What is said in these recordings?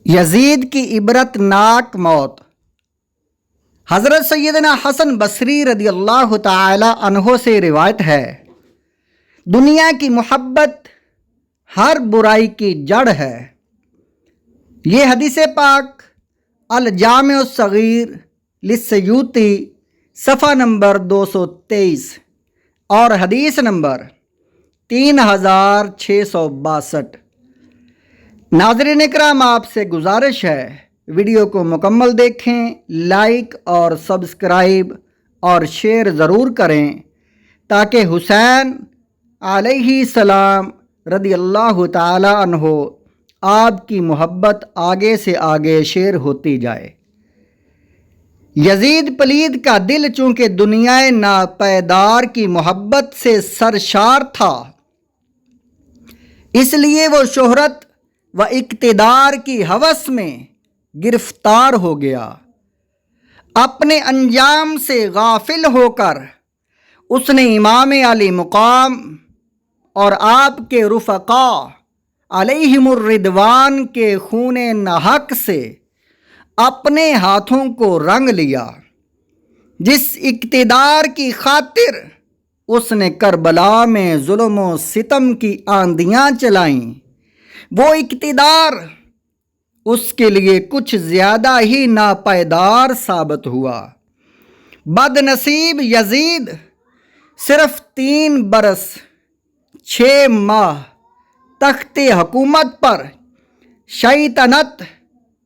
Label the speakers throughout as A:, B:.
A: یزید کی عبرت ناک موت۔ حضرت سیدنا حسن بصری رضی اللہ تعالی عنہ سے روایت ہے، دنیا کی محبت ہر برائی کی جڑ ہے۔ یہ حدیث پاک الجامع الصغیر للسیوطی صفحہ نمبر 223 اور حدیث نمبر 3662۔ ناظرین اکرام، آپ سے گزارش ہے ویڈیو کو مکمل دیکھیں، لائک اور سبسکرائب اور شیئر ضرور کریں تاکہ حسین علیہ السلام رضی اللہ تعالی عنہ آپ کی محبت آگے سے آگے شیئر ہوتی جائے۔ یزید پلید کا دل چونکہ دنیا ناپیدار کی محبت سے سرشار تھا، اس لیے وہ شہرت و اقتدار کی ہوس میں گرفتار ہو گیا۔ اپنے انجام سے غافل ہو کر اس نے امام علی مقام اور آپ کے رفقاء علیہم الرضوان کے خون ناحق سے اپنے ہاتھوں کو رنگ لیا۔ جس اقتدار کی خاطر اس نے کربلا میں ظلم و ستم کی آندیاں چلائیں، وہ اقتدار اس کے لیے کچھ زیادہ ہی ناپائیدار ثابت ہوا۔ بد نصیب یزید صرف 3 برس 6 ماہ تخت حکومت پر شیطنت،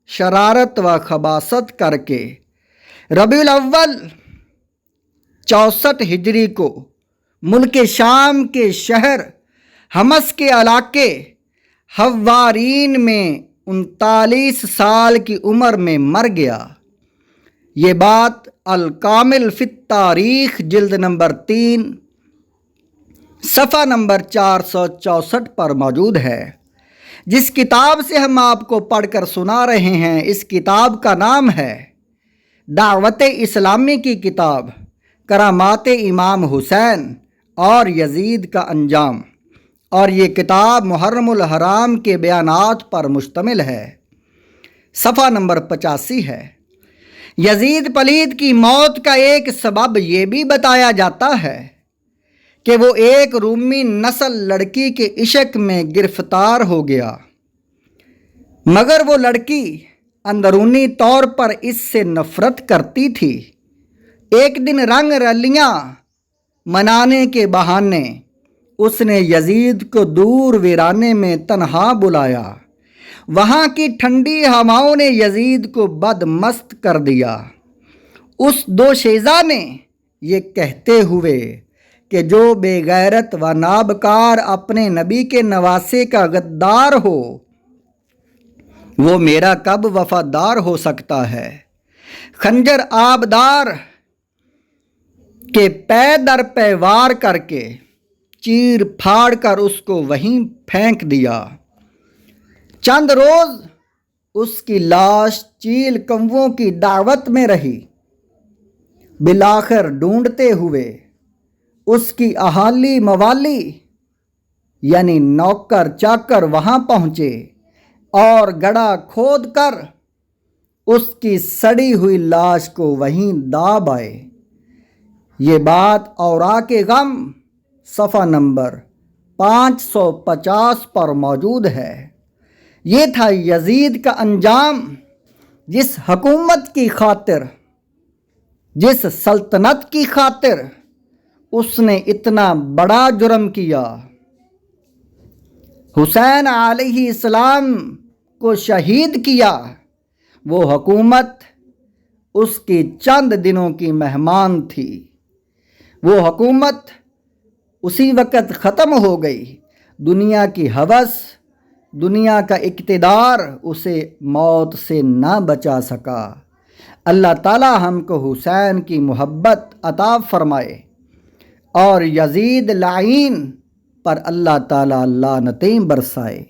A: شرارت و خباثت کر کے ربیع الاول 64 ہجری کو ملک شام کے شہر حمص کے علاقے حوارین میں 39 سال کی عمر میں مر گیا۔ یہ بات الکامل فی التاریخ جلد نمبر 3 صفحہ نمبر 464 پر موجود ہے۔ جس کتاب سے ہم آپ کو پڑھ کر سنا رہے ہیں، اس کتاب کا نام ہے دعوت اسلامی کی کتاب کرامات امام حسین اور یزید کا انجام، اور یہ کتاب محرم الحرام کے بیانات پر مشتمل ہے۔ صفحہ نمبر 85 ہے۔ یزید پلید کی موت کا ایک سبب یہ بھی بتایا جاتا ہے کہ وہ ایک رومی نسل لڑکی کے عشق میں گرفتار ہو گیا، مگر وہ لڑکی اندرونی طور پر اس سے نفرت کرتی تھی۔ ایک دن رنگ رلیاں منانے کے بہانے اس نے یزید کو دور ویرانے میں تنہا بلایا۔ وہاں کی ٹھنڈی ہواؤں نے یزید کو بدمست کر دیا۔ اس دوشیزہ نے یہ کہتے ہوئے کہ جو بے غیرت و نابکار اپنے نبی کے نواسے کا غدار ہو، وہ میرا کب وفادار ہو سکتا ہے؟ خنجر آبدار کے پے در پے وار کر کے چیر پھاڑ کر اس کو وہیں پھینک دیا۔ چند روز اس کی لاش چیل کووں کی دعوت میں رہی۔ بالآخر ڈھونڈتے ہوئے اس کی اہالی موالی یعنی نوکر چاکر وہاں پہنچے اور گڑھا کھود کر اس کی سڑی ہوئی لاش کو وہیں داب آئے۔ یہ بات اوراق غم صفحہ نمبر 550 پر موجود ہے۔ یہ تھا یزید کا انجام، جس حکومت کی خاطر، جس سلطنت کی خاطر اس نے اتنا بڑا جرم کیا۔ حسین علیہ السلام کو شہید کیا۔ وہ حکومت اس کی چند دنوں کی مہمان تھی۔ وہ حکومت اسی وقت ختم ہو گئی۔ دنیا کی ہوس، دنیا کا اقتدار اسے موت سے نہ بچا سکا۔ اللہ تعالی ہم کو حسین کی محبت عطا فرمائے اور یزید لعین پر اللہ تعالی لعنتیں برسائے۔